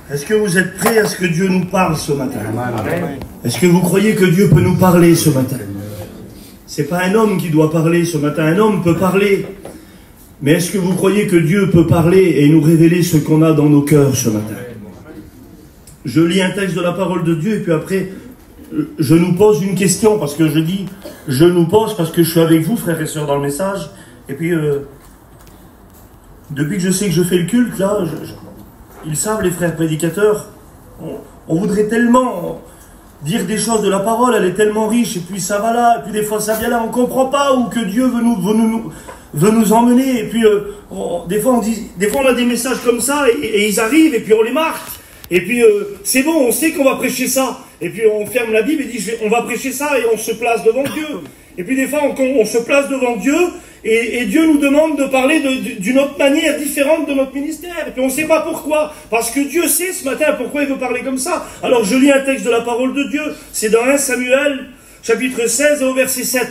Est-ce que vous êtes prêts à ce que Dieu nous parle ce matin? Est-ce que vous croyez que Dieu peut nous parler ce matin? C'est pas un homme qui doit parler ce matin. Un homme peut parler. Mais est-ce que vous croyez que Dieu peut parler et nous révéler ce qu'on a dans nos cœurs ce matin? Je lis un texte de la parole de Dieu et puis après, je nous pose une question, parce que je dis, je nous pose parce que je suis avec vous, frères et sœurs, dans le message. Et puis, depuis que je sais que je fais le culte, là, ils savent, les frères prédicateurs, on voudrait tellement dire des choses de la parole, elle est tellement riche, et puis ça va là, et puis des fois ça vient là, on ne comprend pas où que Dieu veut nous emmener, et puis des fois on a des messages comme ça, et ils arrivent, et puis on les marque, et puis c'est bon, on sait qu'on va prêcher ça, et puis on ferme la Bible et dit on va prêcher ça, et on se place devant Dieu, et puis des fois on se place devant Dieu, et Dieu nous demande de parler d'une autre manière différente de notre ministère. Et puis on ne sait pas pourquoi. Parce que Dieu sait ce matin pourquoi il veut parler comme ça. Alors je lis un texte de la parole de Dieu. C'est dans 1 Samuel, chapitre 16 au verset 7.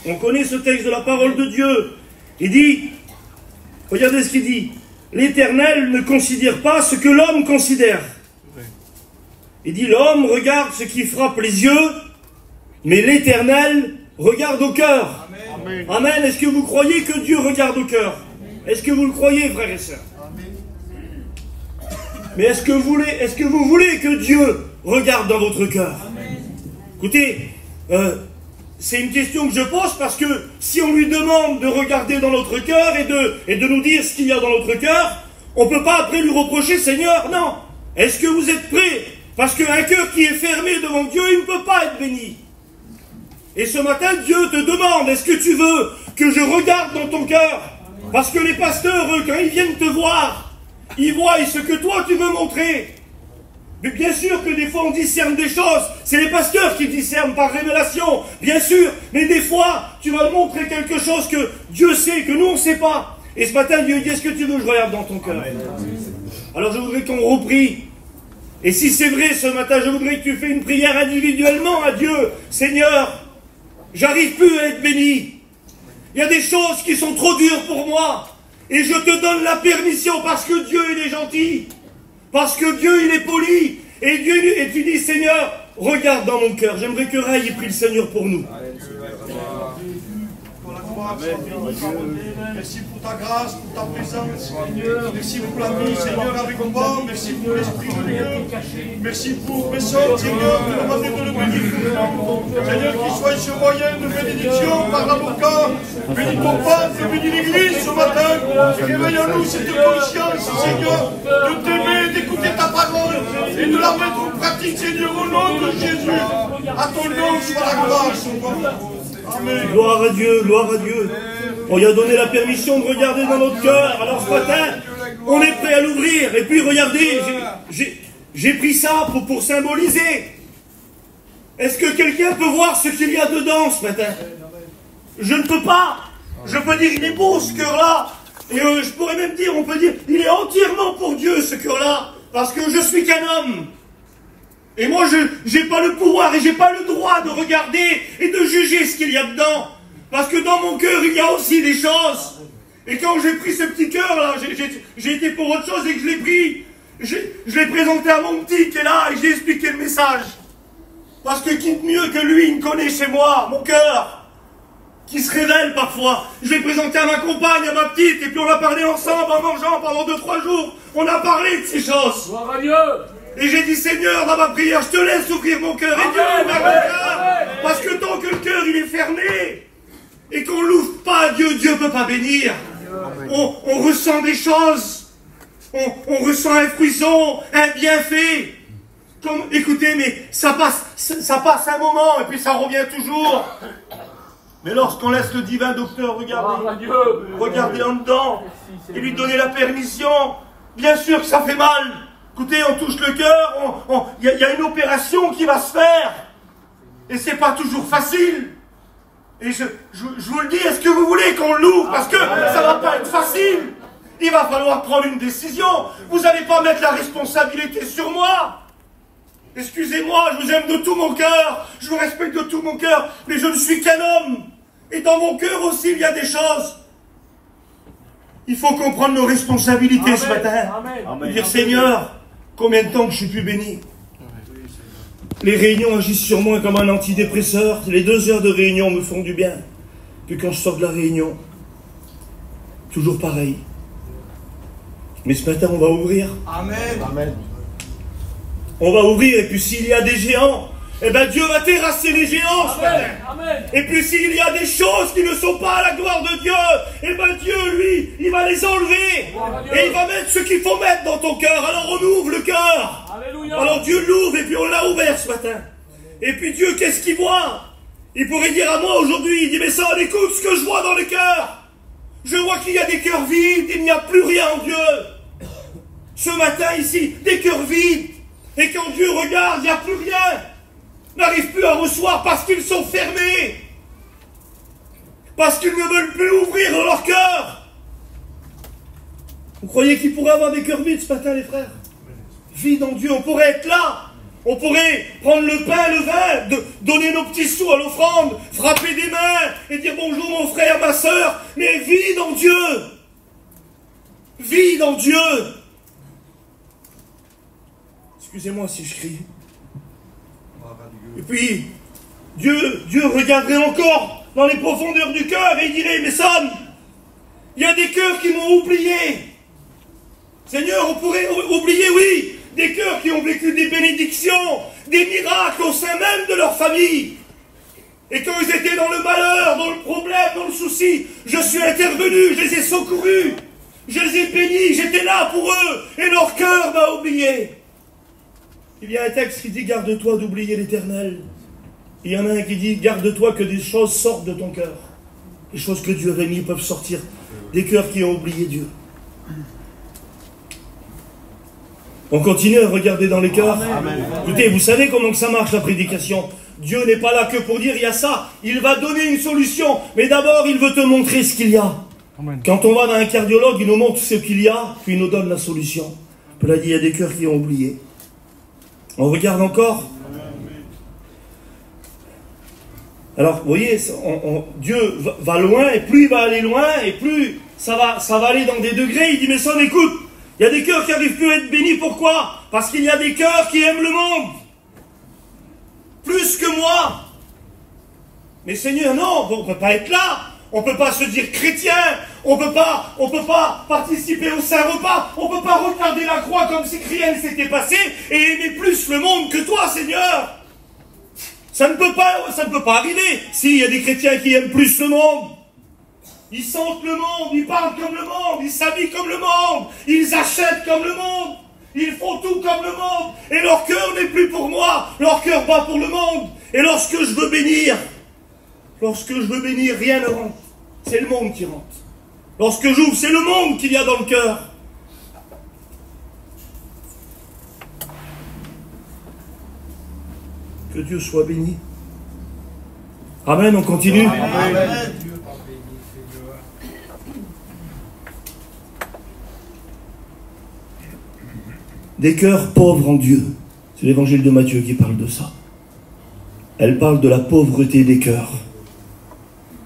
On connaît ce texte de la parole de Dieu. Il dit, regardez ce qu'il dit. L'Éternel ne considère pas ce que l'homme considère. Il dit, l'homme regarde ce qui frappe les yeux, mais l'Éternel regarde au cœur. Amen. Amen. Est-ce que vous croyez que Dieu regarde au cœur? Est-ce que vous le croyez, frères et sœurs? Mais est-ce que vous voulez que Dieu regarde dans votre cœur? Écoutez, c'est une question que je pose parce que si on lui demande de regarder dans notre cœur et de nous dire ce qu'il y a dans notre cœur, on ne peut pas après lui reprocher, Seigneur, non. Est-ce que vous êtes prêts? Parce qu'un cœur qui est fermé devant Dieu, il ne peut pas être béni. Et ce matin, Dieu te demande, est-ce que tu veux que je regarde dans ton cœur? Parce que les pasteurs, eux, quand ils viennent te voir, ils voient ce que toi tu veux montrer. Mais bien sûr que des fois on discerne des choses, c'est les pasteurs qui discernent par révélation, bien sûr, mais des fois tu vas montrer quelque chose que Dieu sait, que nous on ne sait pas. Et ce matin, Dieu dit, est-ce que tu veux que je regarde dans ton cœur? Alors je voudrais qu'on reprie. Et si c'est vrai ce matin, je voudrais que tu fasses une prière individuellement à Dieu. Seigneur, j'arrive plus à être béni. Il y a des choses qui sont trop dures pour moi. Et je te donne la permission parce que Dieu, il est gentil. Parce que Dieu, il est poli. Et tu dis, Seigneur, regarde dans mon cœur. J'aimerais que Ray ait pris le Seigneur pour nous. Merci pour ta grâce, pour ta présence. Merci pour la vie, Seigneur, avec moi. Merci pour l'Esprit de Dieu. Merci pour mes soeurs, Seigneur, de demander de le bénir. Seigneur, qu'il soit ce moyen de bénédiction par l'avocat. Bénis ton peuple, bénis l'Église ce matin. Réveille en nous cette conscience, Seigneur, de t'aimer, d'écouter ta parole et de la mettre en pratique, Seigneur, au nom de Jésus. À ton nom soit la grâce. Amen. Gloire à Dieu, gloire à Dieu. On lui a donné la permission de regarder dans notre cœur. Alors ce matin, on est prêt à l'ouvrir. Et puis regardez, j'ai pris ça pour symboliser. Est-ce que quelqu'un peut voir ce qu'il y a dedans ce matin? Je ne peux pas. Je peux dire, il est beau ce cœur-là. Et je pourrais même dire, on peut dire, il est entièrement pour Dieu ce cœur-là. Parce que je suis qu'un homme. Et moi, je n'ai pas le pouvoir et je n'ai pas le droit de regarder et de juger ce qu'il y a dedans. Parce que dans mon cœur, il y a aussi des choses. Et quand j'ai pris ce petit cœur-là, j'ai été pour autre chose et que je l'ai pris, je l'ai présenté à mon petit qui est là et j'ai expliqué le message. Parce que qui mieux que lui, il me connaît chez moi, mon cœur, qui se révèle parfois. Je l'ai présenté à ma compagne, à ma petite, et puis on a parlé ensemble en mangeant pendant 2-3 jours. On a parlé de ces choses. Gloire à Dieu. Et j'ai dit, Seigneur, dans ma prière, je te laisse ouvrir mon cœur. Et Dieu ouvre mon cœur. Parce que tant que le cœur, il est fermé, et qu'on ne l'ouvre pas à Dieu, Dieu ne peut pas bénir. On ressent des choses. On ressent un frisson, un bienfait. Écoutez, mais ça passe un moment, et puis ça revient toujours. Mais lorsqu'on laisse le divin docteur regarder en dedans, et lui donner la permission, bien sûr que ça fait mal. Écoutez, on touche le cœur, il y a une opération qui va se faire. Et c'est pas toujours facile. Et je vous le dis, est-ce que vous voulez qu'on l'ouvre? Parce que ça va pas être facile. Il va falloir prendre une décision. Vous n'allez pas mettre la responsabilité sur moi. Excusez-moi, je vous aime de tout mon cœur. Je vous respecte de tout mon cœur. Mais je ne suis qu'un homme. Et dans mon cœur aussi, il y a des choses. Il faut comprendre nos responsabilités ce matin. Amen. Dire, Seigneur, Combien de temps que je suis plus béni? Les réunions agissent sur moi comme un antidépresseur. Les 2 heures de réunion me font du bien. Puis quand je sors de la réunion, toujours pareil. Mais ce matin, on va ouvrir. Amen. Amen. On va ouvrir, et puis s'il y a des géants, eh bien Dieu va terrasser les géants ce matin. Amen. Et puis s'il y a des choses qui ne sont pas à la gloire de Dieu, eh bien Dieu, lui, il va les enlever. Et il va mettre ce qu'il faut mettre dans ton cœur. Alors on ouvre le cœur. Alléluia. Alors Dieu l'ouvre, et puis on l'a ouvert ce matin. Et puis Dieu, qu'est-ce qu'il voit? Il pourrait dire à moi aujourd'hui, il dit, mais ça, écoute ce que je vois dans le cœur. Je vois qu'il y a des cœurs vides, il n'y a plus rien en Dieu. Ce matin ici, des cœurs vides. Et quand Dieu regarde, il n'y a plus rien. N'arrive plus à recevoir parce qu'ils sont fermés. Parce qu'ils ne veulent plus ouvrir leur cœur. Vous croyez qu'il pourrait avoir des cœurs vides ce matin, les frères? Vides en Dieu, on pourrait être là. On pourrait prendre le pain, le vin, donner nos petits sous à l'offrande, frapper des mains et dire bonjour mon frère, ma soeur, mais vide en Dieu. Vide en Dieu. Excusez-moi si je crie. Et puis, Dieu regarderait encore dans les profondeurs du cœur et il dirait, mais Sam, il y a des cœurs qui m'ont oublié. Seigneur, on pourrait oublier, oui, des cœurs qui ont vécu des bénédictions, des miracles au sein même de leur famille. Et quand ils étaient dans le malheur, dans le problème, dans le souci, je suis intervenu, je les ai secourus, je les ai bénis, j'étais là pour eux, et leur cœur m'a oublié. Il y a un texte qui dit, garde-toi d'oublier l'Éternel. Il y en a un qui dit, garde-toi que des choses sortent de ton cœur. Les choses que Dieu avait mis peuvent sortir des cœurs qui ont oublié Dieu. On continue à regarder dans les cœurs. Amen. Écoutez, vous savez comment que ça marche la prédication. Dieu n'est pas là que pour dire il y a ça. Il va donner une solution. Mais d'abord, il veut te montrer ce qu'il y a. Amen. Quand on va dans un cardiologue, il nous montre ce qu'il y a, puis il nous donne la solution. Puis là, il y a des cœurs qui ont oublié. On regarde encore. Alors, vous voyez, Dieu va loin, et plus il va aller loin, et plus ça va aller dans des degrés. Il dit, mais ça, écoute, il y a des cœurs qui n'arrivent plus à être bénis. Pourquoi? Parce qu'il y a des cœurs qui aiment le monde. Plus que moi. Mais Seigneur, non, on ne peut pas être là. On ne peut pas se dire chrétien. On peut pas participer au Saint-Repas. On ne peut pas regarder la croix comme si rien ne s'était passé et aimer plus le monde que toi, Seigneur. Ça ne peut pas arriver. Si, il y a des chrétiens qui aiment plus le monde. Ils sentent le monde, ils parlent comme le monde, ils s'habillent comme le monde, ils achètent comme le monde, ils font tout comme le monde, et leur cœur n'est plus pour moi, leur cœur bat pour le monde. Et lorsque je veux bénir, rien ne rentre. C'est le monde qui rentre. Lorsque j'ouvre, c'est le monde qu'il y a dans le cœur. Que Dieu soit béni. Amen, on continue. Amen. Des cœurs pauvres en Dieu. C'est l'évangile de Matthieu qui parle de ça. Elle parle de la pauvreté des cœurs.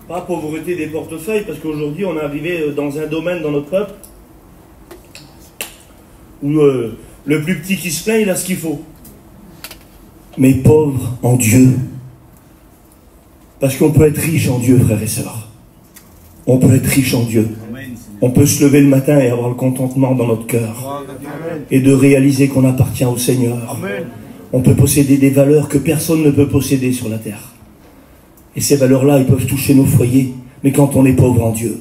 Pas pauvreté des portefeuilles, parce qu'aujourd'hui on est arrivé dans un domaine dans notre peuple où le plus petit qui se plaint, il a ce qu'il faut. Mais pauvre en Dieu. Parce qu'on peut être riche en Dieu, frères et sœurs. On peut être riche en Dieu. On peut se lever le matin et avoir le contentement dans notre cœur. Et de réaliser qu'on appartient au Seigneur. On peut posséder des valeurs que personne ne peut posséder sur la terre. Et ces valeurs-là, ils peuvent toucher nos foyers. Mais quand on est pauvre en Dieu,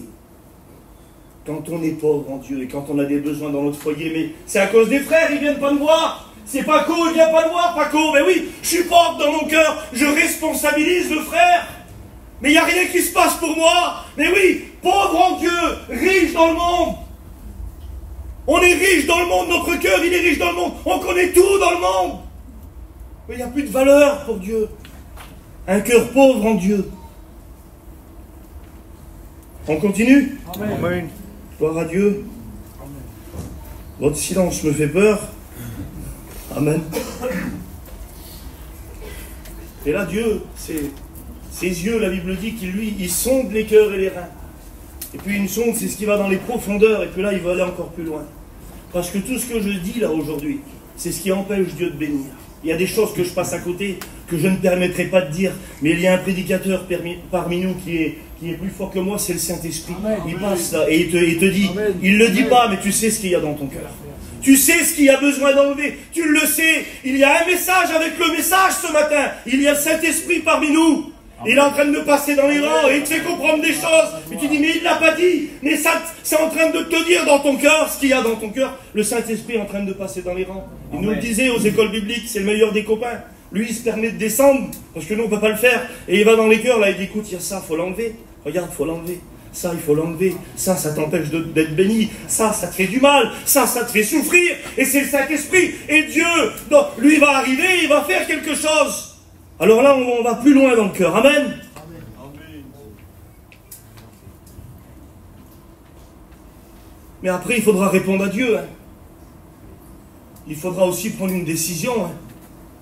quand on est pauvre en Dieu et quand on a des besoins dans notre foyer, mais c'est à cause des frères, ils viennent pas me voir. C'est Paco, il vient pas me voir, Paco. Mais oui, je suis pauvre dans mon cœur. Je responsabilise le frère. Mais il n'y a rien qui se passe pour moi. Mais oui, pauvre en Dieu, riche dans le monde. On est riche dans le monde, notre cœur, il est riche dans le monde. On connaît tout dans le monde. Mais il n'y a plus de valeur pour Dieu. Un cœur pauvre en Dieu. On continue? Amen. Gloire à Dieu. Votre silence me fait peur. Amen. Et là, Dieu, ses yeux, la Bible dit qu'il il sonde les cœurs et les reins. Et puis une sonde, c'est ce qui va dans les profondeurs. Et puis là, il va aller encore plus loin. Parce que tout ce que je dis là aujourd'hui, c'est ce qui empêche Dieu de bénir. Il y a des choses que je passe à côté, que je ne permettrai pas de dire, mais il y a un prédicateur parmi nous qui est plus fort que moi, c'est le Saint-Esprit. Il passe là et il te dit, il ne le dit pas, mais tu sais ce qu'il y a dans ton cœur. Tu sais ce qu'il y a besoin d'enlever, tu le sais. Il y a un message avec le message ce matin. Il y a le Saint-Esprit parmi nous. Il est en train de passer dans les rangs et il te fait comprendre des choses. Mais tu dis, mais il ne l'a pas dit. Mais ça, c'est en train de te dire dans ton cœur ce qu'il y a dans ton cœur. Le Saint-Esprit est en train de passer dans les rangs. Il nous le disait aux écoles bibliques, c'est le meilleur des copains. Lui, il se permet de descendre, parce que nous, on ne peut pas le faire. Et il va dans les cœurs, là, il dit, écoute, il y a ça, il faut l'enlever. Regarde, il faut l'enlever. Ça, il faut l'enlever. Ça t'empêche d'être béni. Ça te fait du mal. Ça te fait souffrir. Et c'est le Saint-Esprit. Et Dieu, donc, lui, va arriver, il va faire quelque chose. Alors là, on va plus loin dans le cœur. Amen. Amen. Mais après, il faudra répondre à Dieu. Hein. Il faudra aussi prendre une décision. Hein.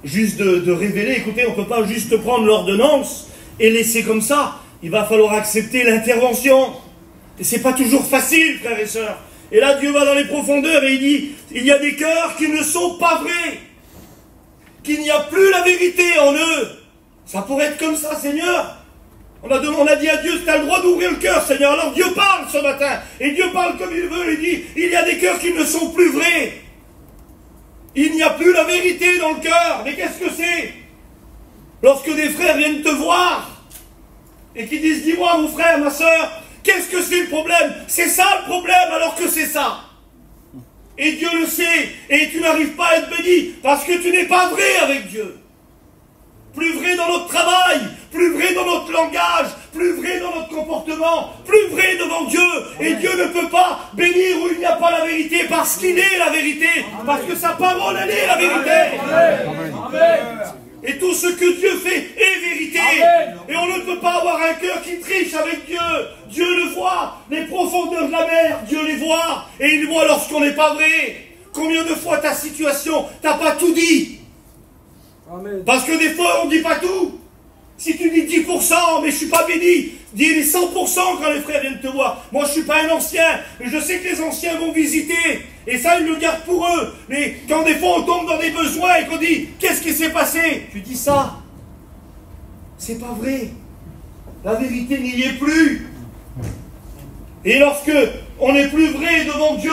Juste de révéler. Écoutez, on ne peut pas juste prendre l'ordonnance et laisser comme ça. Il va falloir accepter l'intervention. Et ce n'est pas toujours facile, frères et sœurs. Et là, Dieu va dans les profondeurs et il dit, il y a des cœurs qui ne sont pas vrais. Qu'il n'y a plus la vérité en eux. Ça pourrait être comme ça, Seigneur. On a dit à Dieu, tu as le droit d'ouvrir le cœur, Seigneur. Alors Dieu parle ce matin. Et Dieu parle comme il veut. Il dit, il y a des cœurs qui ne sont plus vrais. Il n'y a plus la vérité dans le cœur. Mais qu'est-ce que c'est? Lorsque des frères viennent te voir et qui disent, dis-moi mon frère, ma soeur, qu'est-ce que c'est le problème? C'est ça le problème alors que c'est ça. Et Dieu le sait, et tu n'arrives pas à être béni, parce que tu n'es pas vrai avec Dieu. Plus vrai dans notre travail, plus vrai dans notre langage, plus vrai dans notre comportement, plus vrai devant Dieu. Et Dieu ne peut pas bénir où il n'y a pas la vérité, parce qu'il est la vérité, parce que sa parole, elle est la vérité. Amen. Et tout ce que Dieu fait est vérité. Amen. Et on ne peut pas avoir un cœur qui triche avec Dieu. Dieu le voit. Les profondeurs de la mer, Dieu les voit. Et il voit lorsqu'on n'est pas vrai. Combien de fois ta situation, t'as pas tout dit? Amen. Parce que des fois, on ne dit pas tout. Si tu dis 10%, mais je ne suis pas béni, dis les 100% quand les frères viennent te voir. Moi, je ne suis pas un ancien, mais je sais que les anciens vont visiter. Et ça, ils le gardent pour eux. Mais quand des fois, on tombe dans des besoins et qu'on dit, qu'est-ce qui s'est passé? Tu dis ça. C'est pas vrai. La vérité n'y est plus. Et lorsque on n'est plus vrai devant Dieu,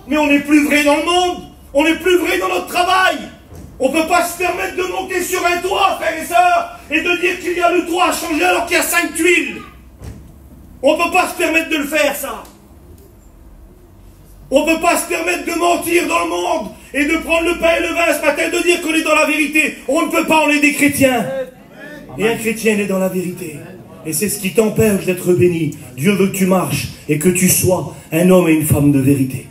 mais on n'est plus vrai dans le monde, on n'est plus vrai dans notre travail. On ne peut pas se permettre de monter sur un toit, frères et sœurs, et de dire qu'il y a le toit à changer alors qu'il y a 5 tuiles. On ne peut pas se permettre de le faire, ça. On ne peut pas se permettre de mentir dans le monde et de prendre le pain et le vin ce matin, de dire qu'on est dans la vérité. On ne peut pas, on est des chrétiens. Et un chrétien est dans la vérité. Et c'est ce qui t'empêche d'être béni. Dieu veut que tu marches et que tu sois un homme et une femme de vérité.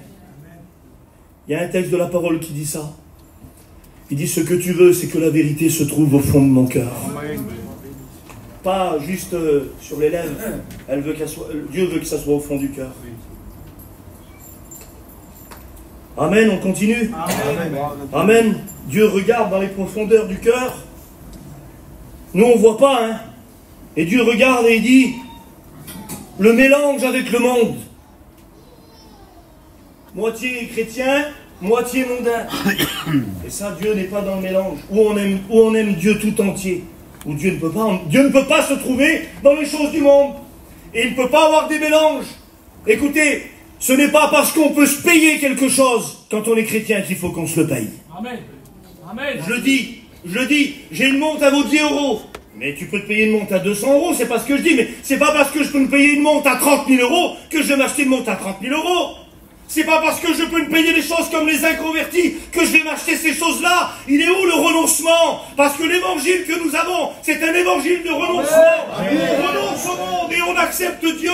Il y a un texte de la parole qui dit ça. Il dit, ce que tu veux, c'est que la vérité se trouve au fond de mon cœur. Pas juste sur les lèvres. Dieu veut que ça soit au fond du cœur. Amen, on continue. Amen. Amen. Dieu regarde dans les profondeurs du cœur. Nous, on ne voit pas, hein. Et Dieu regarde et il dit, le mélange avec le monde. Moitié chrétien, moitié mondain. Et ça, Dieu n'est pas dans le mélange. Où on aime Dieu tout entier. Où Dieu ne peut pas se trouver dans les choses du monde. Et il ne peut pas avoir des mélanges. Écoutez, ce n'est pas parce qu'on peut se payer quelque chose quand on est chrétien qu'il faut qu'on se le paye. Amen. Amen. Je le dis, j'ai une montre, elle vaut 10 €. Mais tu peux te payer une montre à 200 €, c'est pas ce que je dis, mais c'est pas parce que je peux me payer une montre à 30 000 € que je vais m'acheter une montre à 30 000 €. C'est pas parce que je peux me payer des choses comme les inconvertis que je vais m'acheter ces choses-là. Il est où le renoncement? Parce que l'évangile que nous avons, c'est un évangile de renoncement. On renonce au monde et on accepte Dieu.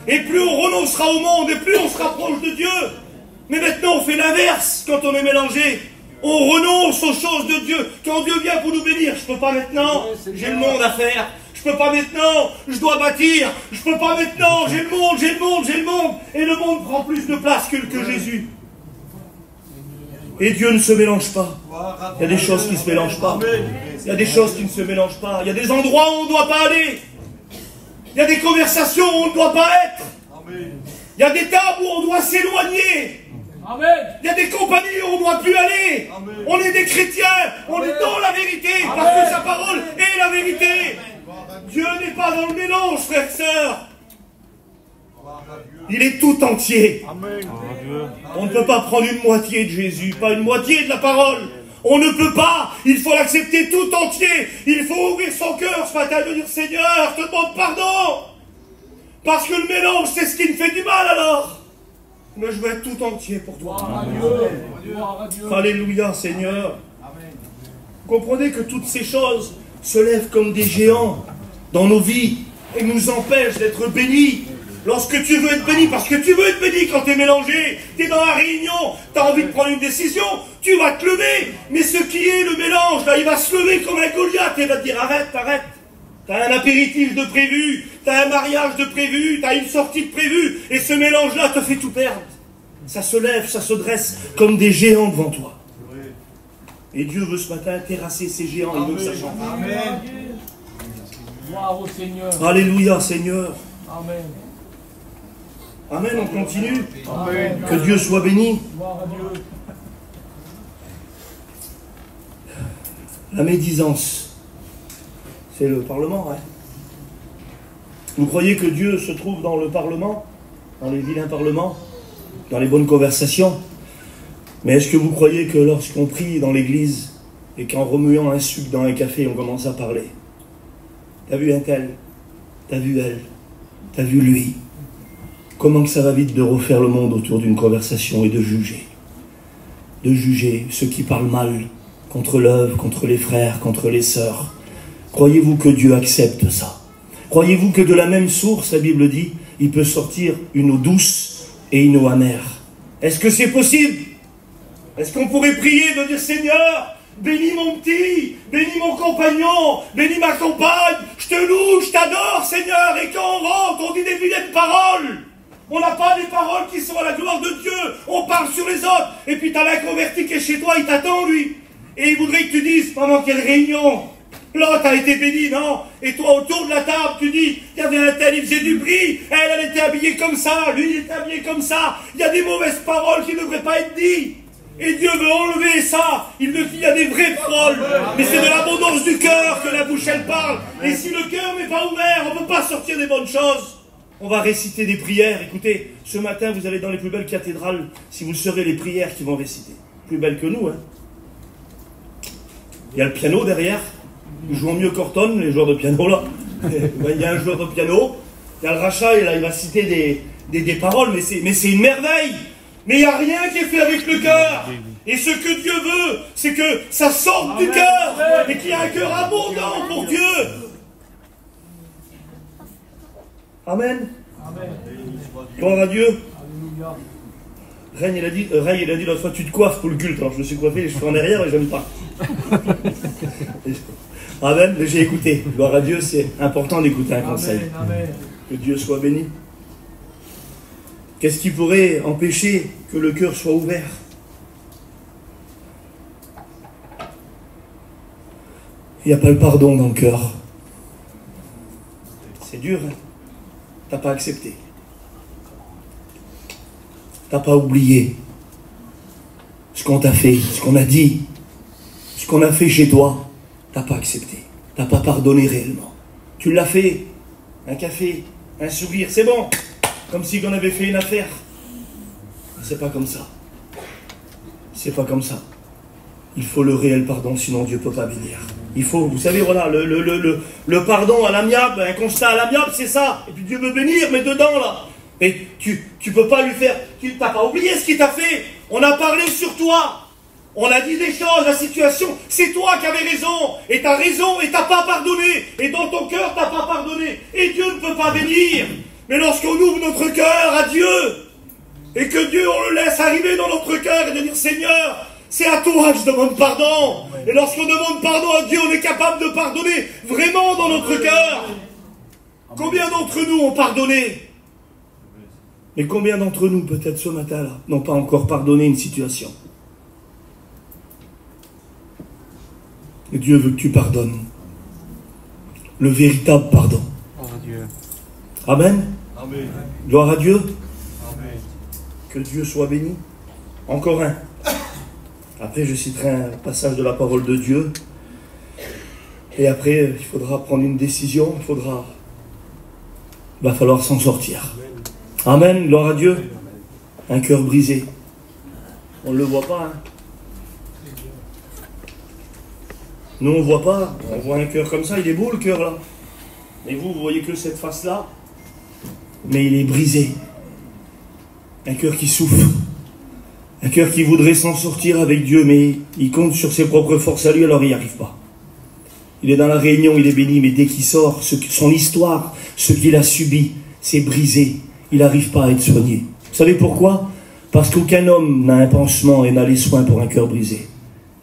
Et plus on renoncera au monde, et plus on se rapproche de Dieu. Mais maintenant, on fait l'inverse quand on est mélangé. On renonce aux choses de Dieu. Quand Dieu vient pour nous bénir, je ne peux pas maintenant, j'ai le monde à faire. Je ne peux pas maintenant, je dois bâtir. Je ne peux pas maintenant, j'ai le monde. Et le monde prend plus de place que Jésus. Et Dieu ne se mélange pas. Il y a des choses qui ne se mélangent pas. Il y a des choses qui ne se mélangent pas. Il y a des endroits où on ne doit pas aller. Il y a des conversations où on ne doit pas être. Il y a des tables où on doit s'éloigner. Il y a des compagnies où on doit plus aller. Amen. On est des chrétiens, on est dans la vérité, Amen. Parce que sa parole est la vérité. Amen. Dieu n'est pas dans le mélange, frères et sœurs. Il est tout entier. Amen. On ne peut pas prendre une moitié de Jésus, pas une moitié de la parole. On ne peut pas, il faut l'accepter tout entier. Il faut ouvrir son cœur ce matin et dire Seigneur, je te demande pardon. Parce que le mélange, c'est ce qui me fait du mal alors. Mais je veux être tout entier pour toi. Amen. Alléluia, Seigneur. Amen. Comprenez que toutes ces choses se lèvent comme des géants dans nos vies et nous empêchent d'être bénis. Lorsque tu veux être béni, parce que tu veux être béni quand tu es mélangé, tu es dans la réunion, tu as envie de prendre une décision, tu vas te lever. Mais ce qui est le mélange, là, il va se lever comme un Goliath et va te dire arrête, arrête. Tu as un apéritif de prévu, tu as un mariage de prévu, tu as une sortie de prévu, et ce mélange-là te fait tout perdre. Ça se lève, ça se dresse comme des géants devant toi. Et Dieu veut ce matin terrasser ces géants, il veut que ça change. Amen. Gloire au Seigneur. Alléluia, Seigneur. Amen. Amen, on continue. Amen. Que Dieu soit béni. Gloire à Dieu. La médisance, c'est le Parlement, hein. Vous croyez que Dieu se trouve dans le Parlement, dans les vilains parlements, dans les bonnes conversations? Mais est-ce que vous croyez que lorsqu'on prie dans l'église et qu'en remuant un sucre dans un café, on commence à parler? T'as vu un tel? T'as vu elle? T'as vu lui? Comment que ça va vite de refaire le monde autour d'une conversation et de juger? De juger ceux qui parlent mal contre l'œuvre, contre les frères, contre les sœurs. Croyez-vous que Dieu accepte ça? Croyez-vous que de la même source, la Bible dit, il peut sortir une eau douce et une eau amère? Est-ce que c'est possible? Est-ce qu'on pourrait prier de dire Seigneur, bénis mon petit, bénis mon compagnon, bénis ma compagne, je te loue, je t'adore Seigneur, et quand on rentre, on dit des vilaines paroles. On n'a pas des paroles qui sont à la gloire de Dieu, on parle sur les autres, et puis t'as l'inconverti qui est chez toi, il t'attend lui, et il voudrait que tu dises, maman, quelle réunion, là t'as été béni, non? Et toi autour de la table, tu dis, il y avait un tel, il faisait du bruit, elle était habillée comme ça, lui il était habillé comme ça, il y a des mauvaises paroles qui ne devraient pas être dites. Et Dieu veut enlever ça. Il veut qu'il y ait des vraies paroles. Mais c'est de l'abondance du cœur que la bouche elle parle. Et si le cœur n'est pas ouvert, on ne peut pas sortir des bonnes choses. On va réciter des prières. Écoutez, ce matin vous allez dans les plus belles cathédrales. Si vous serez les prières qui vont réciter. Plus belles que nous, hein. Il y a le piano derrière. Ils jouent mieux qu'Orton, les joueurs de piano là. Il y a un joueur de piano. Il y a le rachat et là il va citer des paroles. Mais c'est une merveille. Mais il n'y a rien qui est fait avec le cœur. Et ce que Dieu veut, c'est que ça sorte du cœur. Et qu'il y ait un cœur abondant pour Dieu. Amen. Gloire à Dieu. Ray, il a dit l'autre fois, tu te coiffes pour le culte. Alors je me suis coiffé, les cheveux en arrière et j'aime pas. Amen, mais j'ai écouté. Gloire à Dieu, c'est important d'écouter un conseil. Que Dieu soit béni. Qu'est-ce qui pourrait empêcher que le cœur soit ouvert? Il n'y a pas le pardon dans le cœur. C'est dur, hein? T'as pas accepté. T'as pas oublié ce qu'on t'a fait, ce qu'on a dit, ce qu'on a fait chez toi. T'as pas accepté. T'as pas pardonné réellement. Tu l'as fait. Un café, un sourire, c'est bon. Comme si on avait fait une affaire. C'est pas comme ça. C'est pas comme ça. Il faut le réel pardon, sinon Dieu ne peut pas bénir. Il faut, vous savez, voilà, le pardon à l'amiable, un constat à l'amiable, c'est ça. Et puis Dieu veut bénir, mais dedans, là. Mais tu peux pas lui faire... Tu n'as pas oublié ce qu'il t'a fait. On a parlé sur toi. On a dit des choses, la situation, c'est toi qui avais raison. Et tu as raison, et tu n'as pas pardonné. Et dans ton cœur, tu n'as pas pardonné. Et Dieu ne peut pas bénir. Mais lorsqu'on ouvre notre cœur à Dieu, et que Dieu, on le laisse arriver dans notre cœur et de dire, Seigneur, c'est à toi que je demande pardon. Et lorsqu'on demande pardon à Dieu, on est capable de pardonner vraiment dans notre cœur. Combien d'entre nous ont pardonné? Mais combien d'entre nous, peut-être ce matin-là, n'ont pas encore pardonné une situation? Et Dieu veut que tu pardonnes. Le véritable pardon. Amen. Amen. Gloire à Dieu. Amen. Que Dieu soit béni. Encore un. Après, je citerai un passage de la parole de Dieu. Et après, il faudra prendre une décision. Il va falloir s'en sortir. Amen, gloire à Dieu. Un cœur brisé. On ne le voit pas, hein. Nous, on ne voit pas. On voit un cœur comme ça. Il est beau, le cœur, là. Mais vous voyez que cette face-là. Mais il est brisé. Un cœur qui souffre. Un cœur qui voudrait s'en sortir avec Dieu, mais il compte sur ses propres forces à lui, alors il n'y arrive pas. Il est dans la réunion, il est béni, mais dès qu'il sort, son histoire, ce qu'il a subi, c'est brisé. Il n'arrive pas à être soigné. Vous savez pourquoi? Parce qu'aucun homme n'a un pansement et n'a les soins pour un cœur brisé.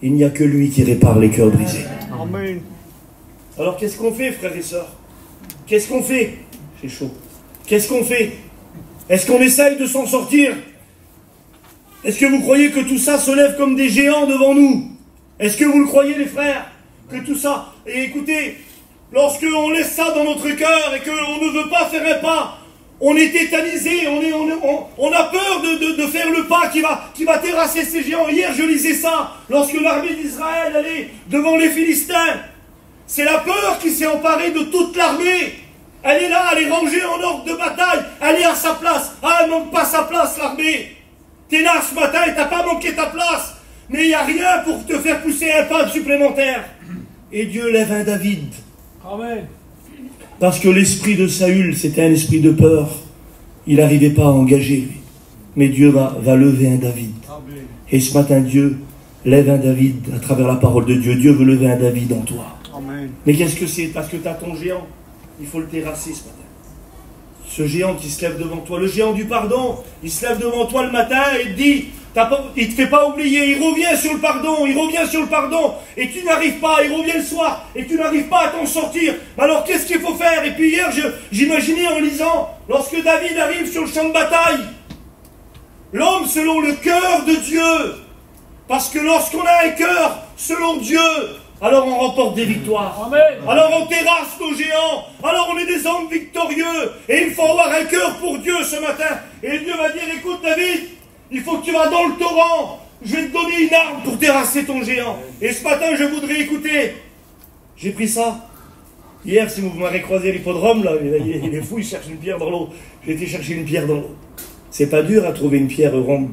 Il n'y a que lui qui répare les cœurs brisés. Amen. Alors qu'est-ce qu'on fait, frères et sœurs? Qu'est-ce qu'on fait? C'est chaud. Qu'est-ce qu'on fait? Est-ce qu'on essaye de s'en sortir? Est-ce que vous croyez que tout ça se lève comme des géants devant nous? Est-ce que vous le croyez, les frères? Que tout ça... Et écoutez, lorsque on laisse ça dans notre cœur et qu'on ne veut pas faire un pas, on est tétanisé, on a peur de faire le pas qui va terrasser ces géants. Hier, je lisais ça, lorsque l'armée d'Israël allait devant les Philistins. C'est la peur qui s'est emparée de toute l'armée. Elle est là, elle est rangée en ordre de bataille, elle est à sa place. Ah, elle ne manque pas sa place, l'armée. T'es là ce matin et t'as pas manqué ta place. Mais il n'y a rien pour te faire pousser un pas supplémentaire. Et Dieu lève un David. Amen. Parce que l'esprit de Saül, c'était un esprit de peur. Il n'arrivait pas à engager, lui. Mais Dieu va lever un David. Amen. Et ce matin, Dieu lève un David à travers la parole de Dieu. Dieu veut lever un David en toi. Amen. Mais qu'est-ce que c'est? Parce que tu as ton géant. Il faut le terrasser ce matin. Ce géant qui se lève devant toi, le géant du pardon, il se lève devant toi le matin et te dit, il ne te fait pas oublier, il revient sur le pardon, et tu n'arrives pas, il revient le soir, et tu n'arrives pas à t'en sortir. Alors qu'est-ce qu'il faut faire? Et puis hier, j'imaginais en lisant, lorsque David arrive sur le champ de bataille, l'homme selon le cœur de Dieu, parce que lorsqu'on a un cœur selon Dieu, alors on remporte des victoires. Amen. Alors on terrasse nos géants. Alors on est des hommes victorieux. Et il faut avoir un cœur pour Dieu ce matin. Et Dieu va dire, écoute David, il faut que tu vas dans le torrent. Je vais te donner une arme pour terrasser ton géant. Et ce matin, je voudrais écouter. J'ai pris ça. Hier, si vous m'avez croisé à l'hippodrome, là, il est fou, il cherche une pierre dans l'eau. J'ai été chercher une pierre dans l'eau. C'est pas dur à trouver une pierre ronde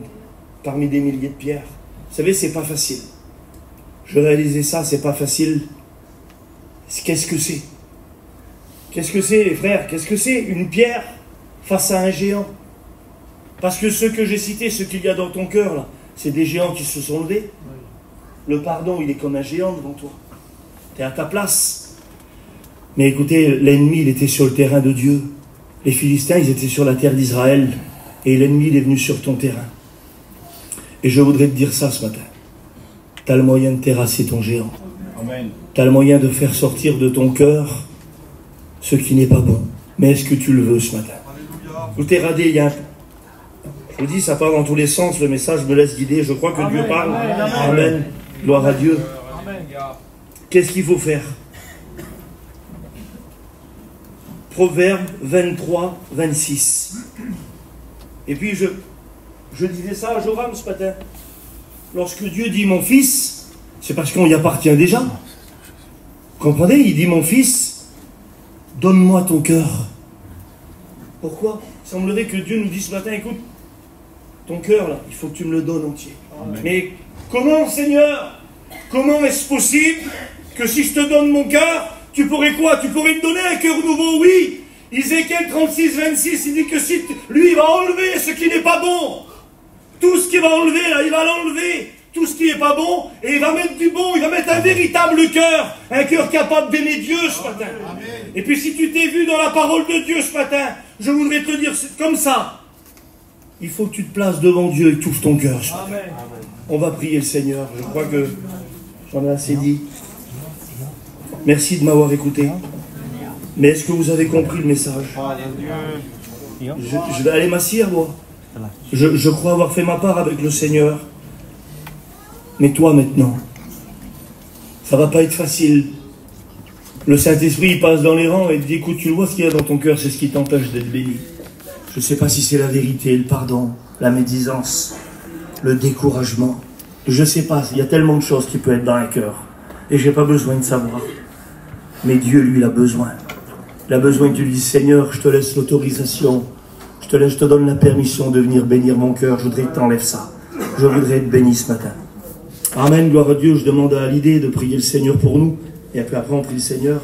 parmi des milliers de pierres. Vous savez, c'est pas facile. Je réalisais ça, c'est pas facile. Qu'est-ce que c'est? Qu'est-ce que c'est, les frères? Qu'est-ce que c'est? Une pierre face à un géant. Parce que ceux que j'ai cités, ce qu'il y a dans ton cœur, là, c'est des géants qui se sont levés. Le pardon, il est comme un géant devant toi. Tu es à ta place. Mais écoutez, l'ennemi, il était sur le terrain de Dieu. Les Philistins, ils étaient sur la terre d'Israël. Et l'ennemi, il est venu sur ton terrain. Et je voudrais te dire ça ce matin. Tu as le moyen de terrasser ton géant. Tu as le moyen de faire sortir de ton cœur ce qui n'est pas bon. Mais est-ce que tu le veux ce matin? Vous t'es radé, il y a un... Je vous dis, ça part dans tous les sens, le message me laisse guider. Je crois que Amen. Dieu parle. Amen. Amen. Gloire à Dieu. Amen. Qu'est-ce qu'il faut faire? Proverbe 23, 26. Et puis je disais ça à Joram ce matin. Lorsque Dieu dit mon fils, c'est parce qu'on y appartient déjà. Vous comprenez? Il dit mon fils, donne-moi ton cœur. Pourquoi? Il semblerait que Dieu nous dise ce matin, écoute, ton cœur là, il faut que tu me le donnes entier. Amen. Mais comment, Seigneur? Comment est-ce possible que si je te donne mon cœur, tu pourrais quoi? Tu pourrais me donner un cœur nouveau? Oui. Ézéchiel 36, 26, il dit que si lui, il va enlever ce qui n'est pas bon. Tout ce qu'il va enlever, là, il va l'enlever. Tout ce qui n'est pas bon, et il va mettre du bon, il va mettre un véritable cœur. Un cœur capable d'aimer Dieu ce matin. Amen. Et puis si tu t'es vu dans la parole de Dieu ce matin, je voudrais te dire comme ça. Il faut que tu te places devant Dieu et touche ton cœur. Amen. On va prier le Seigneur. Je crois que j'en ai assez dit. Merci de m'avoir écouté. Mais est-ce que vous avez compris le message? Je vais aller m'assire, moi. Je crois avoir fait ma part avec le Seigneur. Mais toi, maintenant, ça va pas être facile. Le Saint-Esprit, il passe dans les rangs et te dit, écoute, tu vois ce qu'il y a dans ton cœur, c'est ce qui t'empêche d'être béni. Je ne sais pas si c'est la vérité, le pardon, la médisance, le découragement. Je sais pas, il y a tellement de choses qui peuvent être dans un cœur. Et j'ai pas besoin de savoir. Mais Dieu, lui, il a besoin. Il a besoin que tu lui dises, Seigneur, je te laisse l'autorisation. Je te donne la permission de venir bénir mon cœur. Je voudrais que tu enlèves ça. Je voudrais être béni ce matin. Amen, gloire à Dieu. Je demande à l'idée de prier le Seigneur pour nous. Et puis après, on prie le Seigneur.